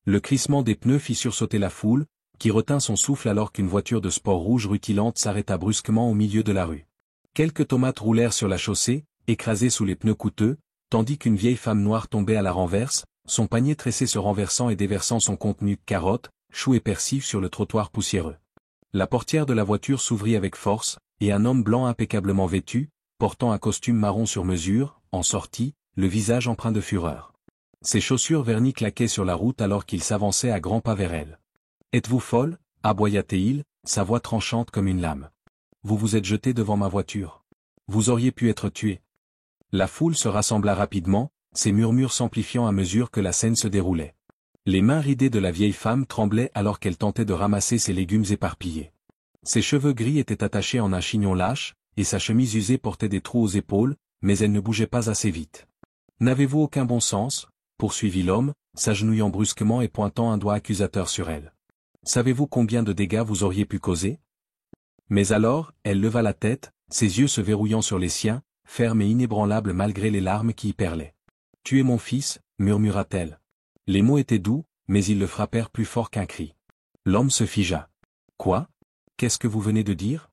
Le crissement des pneus fit sursauter la foule, qui retint son souffle alors qu'une voiture de sport rouge rutilante s'arrêta brusquement au milieu de la rue. Quelques tomates roulèrent sur la chaussée, écrasées sous les pneus coûteux, tandis qu'une vieille femme noire tombait à la renverse, son panier tressé se renversant et déversant son contenu carottes, choux et persil sur le trottoir poussiéreux. La portière de la voiture s'ouvrit avec force, et un homme blanc impeccablement vêtu, portant un costume marron sur mesure, en sortit, le visage empreint de fureur. Ses chaussures vernies claquaient sur la route alors qu'il s'avançait à grands pas vers elle. « Êtes-vous folle » aboya-t-il, sa voix tranchante comme une lame. « Vous vous êtes jeté devant ma voiture. Vous auriez pu être tué. » La foule se rassembla rapidement, ses murmures s'amplifiant à mesure que la scène se déroulait. Les mains ridées de la vieille femme tremblaient alors qu'elle tentait de ramasser ses légumes éparpillés. Ses cheveux gris étaient attachés en un chignon lâche, et sa chemise usée portait des trous aux épaules, mais elle ne bougeait pas assez vite. « N'avez-vous aucun bon sens » poursuivit l'homme, s'agenouillant brusquement et pointant un doigt accusateur sur elle. « Savez-vous combien de dégâts vous auriez pu causer » Mais alors, elle leva la tête, ses yeux se verrouillant sur les siens, fermes et inébranlables malgré les larmes qui y perlaient. « Tu es mon fils » murmura-t-elle. Les mots étaient doux, mais ils le frappèrent plus fort qu'un cri. L'homme se figea. « Quoi ? Qu'est-ce que vous venez de dire »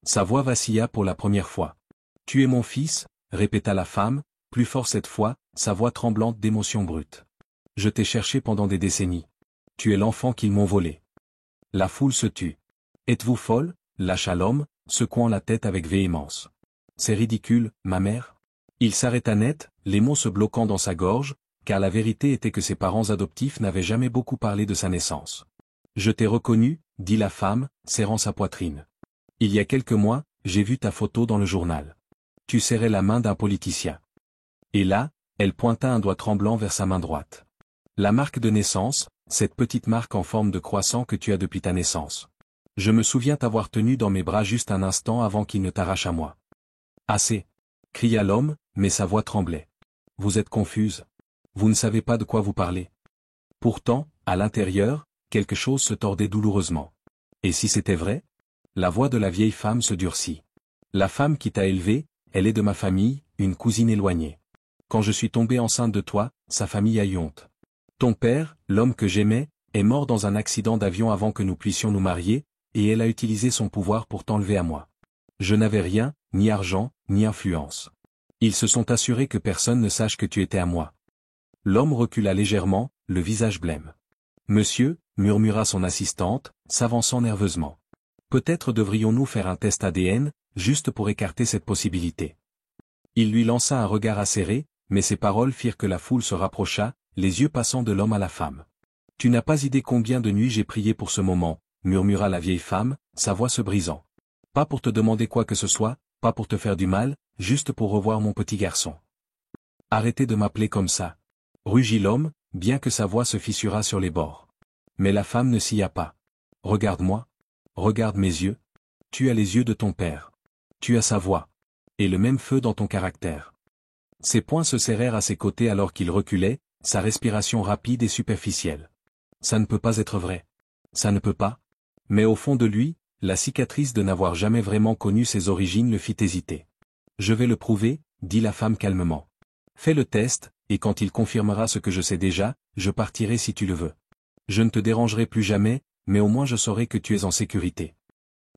Sa voix vacilla pour la première fois. « Tu es mon fils » répéta la femme, plus fort cette fois, sa voix tremblante d'émotion brute. « Je t'ai cherché pendant des décennies. Tu es l'enfant qu'ils m'ont volé. » La foule se tut. « Êtes-vous folle » lâcha l'homme, secouant la tête avec véhémence. « C'est ridicule, ma mère. » Il s'arrêta net, les mots se bloquant dans sa gorge, car la vérité était que ses parents adoptifs n'avaient jamais beaucoup parlé de sa naissance. « Je t'ai reconnu » dit la femme, serrant sa poitrine. « Il y a quelques mois, j'ai vu ta photo dans le journal. Tu serrais la main d'un politicien. » Et là, elle pointa un doigt tremblant vers sa main droite. « La marque de naissance, cette petite marque en forme de croissant que tu as depuis ta naissance. Je me souviens t'avoir tenu dans mes bras juste un instant avant qu'il ne t'arrache à moi. »« Assez !» cria l'homme, mais sa voix tremblait. « Vous êtes confuse. Vous ne savez pas de quoi vous parlez. » Pourtant, à l'intérieur, quelque chose se tordait douloureusement. Et si c'était vrai ? La voix de la vieille femme se durcit. « La femme qui t'a élevé, elle est de ma famille, une cousine éloignée. Quand je suis tombée enceinte de toi, sa famille a eu honte. Ton père, l'homme que j'aimais, est mort dans un accident d'avion avant que nous puissions nous marier, et elle a utilisé son pouvoir pour t'enlever à moi. Je n'avais rien, ni argent, ni influence. Ils se sont assurés que personne ne sache que tu étais à moi. » L'homme recula légèrement, le visage blême. « Monsieur » murmura son assistante, s'avançant nerveusement. « Peut-être devrions-nous faire un test ADN, juste pour écarter cette possibilité. » Il lui lança un regard acéré, mais ses paroles firent que la foule se rapprocha, les yeux passant de l'homme à la femme. « Tu n'as pas idée combien de nuits j'ai prié pour ce moment, » murmura la vieille femme, sa voix se brisant. « Pas pour te demander quoi que ce soit, pas pour te faire du mal, juste pour revoir mon petit garçon. »« Arrêtez de m'appeler comme ça. » Rugit l'homme, bien que sa voix se fissura sur les bords. Mais la femme ne s'y a pas. « Regarde-moi. Regarde mes yeux. Tu as les yeux de ton père. Tu as sa voix. Et le même feu dans ton caractère. » Ses poings se serrèrent à ses côtés alors qu'il reculait, sa respiration rapide et superficielle. « Ça ne peut pas être vrai. Ça ne peut pas. » Mais au fond de lui, la cicatrice de n'avoir jamais vraiment connu ses origines le fit hésiter. « Je vais le prouver, » dit la femme calmement. « Fais le test, et quand il confirmera ce que je sais déjà, je partirai si tu le veux. Je ne te dérangerai plus jamais, mais au moins je saurai que tu es en sécurité. »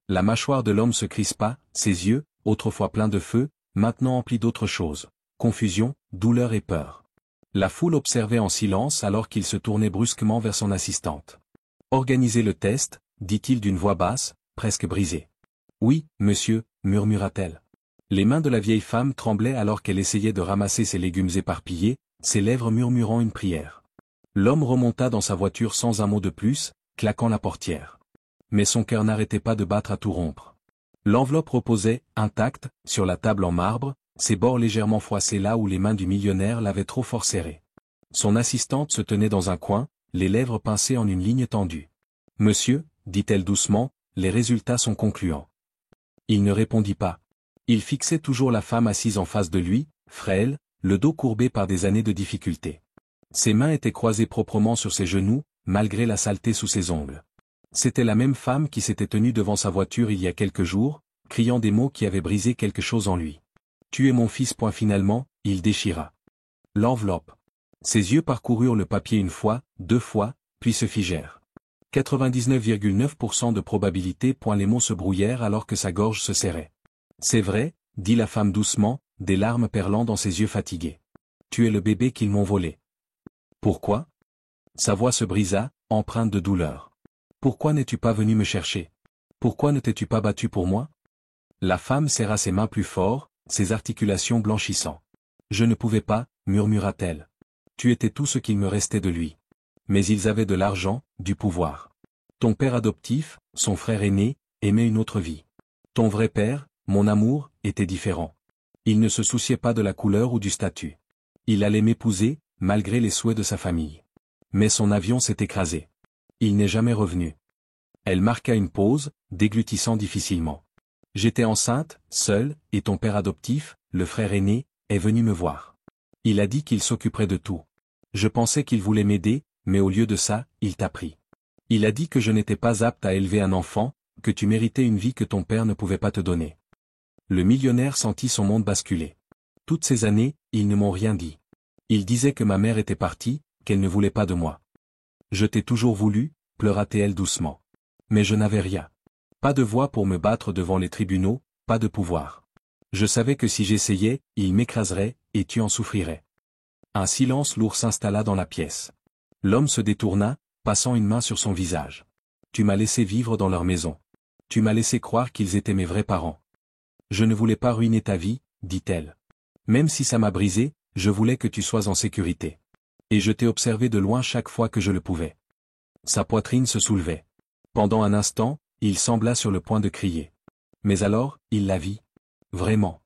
La mâchoire de l'homme se crispa, ses yeux, autrefois pleins de feu, maintenant emplis d'autre chose. Confusion, douleur et peur. La foule observait en silence alors qu'il se tournait brusquement vers son assistante. « Organisez le test, » dit-il d'une voix basse, presque brisée. « Oui, monsieur, » murmura-t-elle. Les mains de la vieille femme tremblaient alors qu'elle essayait de ramasser ses légumes éparpillés, ses lèvres murmurant une prière. L'homme remonta dans sa voiture sans un mot de plus, claquant la portière. Mais son cœur n'arrêtait pas de battre à tout rompre. L'enveloppe reposait, intacte, sur la table en marbre, ses bords légèrement froissés là où les mains du millionnaire l'avaient trop fort serrée. Son assistante se tenait dans un coin, les lèvres pincées en une ligne tendue. « Monsieur » dit-elle doucement, « les résultats sont concluants. » Il ne répondit pas. Il fixait toujours la femme assise en face de lui, frêle, le dos courbé par des années de difficulté. Ses mains étaient croisées proprement sur ses genoux, malgré la saleté sous ses ongles. C'était la même femme qui s'était tenue devant sa voiture il y a quelques jours, criant des mots qui avaient brisé quelque chose en lui. « Tu es mon fils. » Finalement, il déchira l'enveloppe. Ses yeux parcoururent le papier une fois, deux fois, puis se figèrent. 99,9% de probabilité. Les mots se brouillèrent alors que sa gorge se serrait. C'est vrai, dit la femme doucement, des larmes perlant dans ses yeux fatigués. Tu es le bébé qu'ils m'ont volé. Pourquoi? Sa voix se brisa, empreinte de douleur. Pourquoi n'es-tu pas venu me chercher? Pourquoi ne t'es-tu pas battu pour moi? La femme serra ses mains plus fort, ses articulations blanchissant. Je ne pouvais pas, murmura-t-elle. Tu étais tout ce qu'il me restait de lui. Mais ils avaient de l'argent, du pouvoir. Ton père adoptif, son frère aîné, aimait une autre vie. Ton vrai père, mon amour, était différent. Il ne se souciait pas de la couleur ou du statut. Il allait m'épouser, malgré les souhaits de sa famille. Mais son avion s'est écrasé. Il n'est jamais revenu. Elle marqua une pause, déglutissant difficilement. J'étais enceinte, seule, et ton père adoptif, le frère aîné, est venu me voir. Il a dit qu'il s'occuperait de tout. Je pensais qu'il voulait m'aider, mais au lieu de ça, il t'a pris. Il a dit que je n'étais pas apte à élever un enfant, que tu méritais une vie que ton père ne pouvait pas te donner. Le millionnaire sentit son monde basculer. Toutes ces années, ils ne m'ont rien dit. Ils disaient que ma mère était partie, qu'elle ne voulait pas de moi. Je t'ai toujours voulu, pleura-t-elle doucement. Mais je n'avais rien. Pas de voix pour me battre devant les tribunaux, pas de pouvoir. Je savais que si j'essayais, ils m'écraseraient, et tu en souffrirais. Un silence lourd s'installa dans la pièce. L'homme se détourna, passant une main sur son visage. Tu m'as laissé vivre dans leur maison. Tu m'as laissé croire qu'ils étaient mes vrais parents. Je ne voulais pas ruiner ta vie, dit-elle. Même si ça m'a brisé, je voulais que tu sois en sécurité. Et je t'ai observé de loin chaque fois que je le pouvais. Sa poitrine se soulevait. Pendant un instant, il sembla sur le point de crier. Mais alors, il la vit. Vraiment.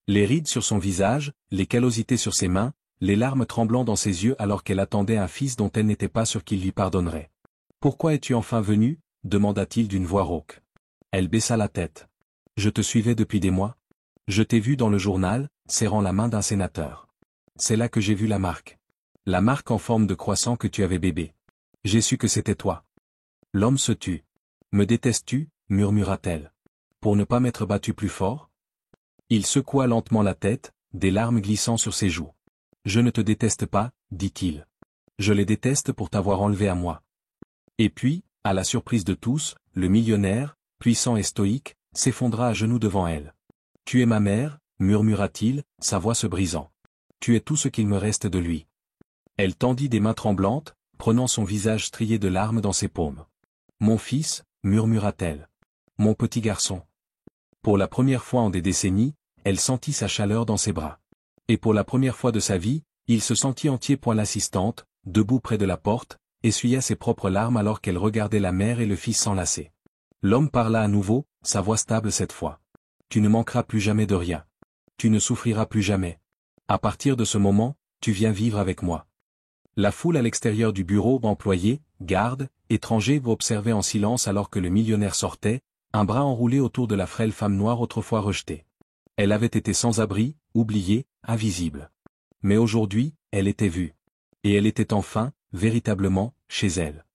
Les rides sur son visage, les callosités sur ses mains, les larmes tremblant dans ses yeux alors qu'elle attendait un fils dont elle n'était pas sûre qu'il lui pardonnerait. « Pourquoi es-tu enfin venu ?» demanda-t-il d'une voix rauque. Elle baissa la tête. « Je te suivais depuis des mois. Je t'ai vu dans le journal, serrant la main d'un sénateur. C'est là que j'ai vu la marque. La marque en forme de croissant que tu avais bébé. J'ai su que c'était toi. » L'homme se tut. « Me détestes-tu » murmura-t-elle. « Pour ne pas m'être battu plus fort ?» Il secoua lentement la tête, des larmes glissant sur ses joues. « Je ne te déteste pas, dit-il. Je les déteste pour t'avoir enlevé à moi. » Et puis, à la surprise de tous, le millionnaire, puissant et stoïque, s'effondra à genoux devant elle. « Tu es ma mère, murmura-t-il, sa voix se brisant. Tu es tout ce qu'il me reste de lui. » Elle tendit des mains tremblantes, prenant son visage strié de larmes dans ses paumes. « Mon fils, murmura-t-elle. Mon petit garçon. » Pour la première fois en des décennies, elle sentit sa chaleur dans ses bras. Et pour la première fois de sa vie, il se sentit entier. L'assistante, debout près de la porte, essuya ses propres larmes alors qu'elle regardait la mère et le fils s'enlacer. L'homme parla à nouveau, sa voix stable cette fois. « Tu ne manqueras plus jamais de rien. Tu ne souffriras plus jamais. À partir de ce moment, tu viens vivre avec moi. » La foule à l'extérieur du bureau d'employés, gardes, étrangers observait en silence alors que le millionnaire sortait, un bras enroulé autour de la frêle femme noire autrefois rejetée. Elle avait été sans abri, oubliée, invisible. Mais aujourd'hui, elle était vue. Et elle était enfin, véritablement, chez elle.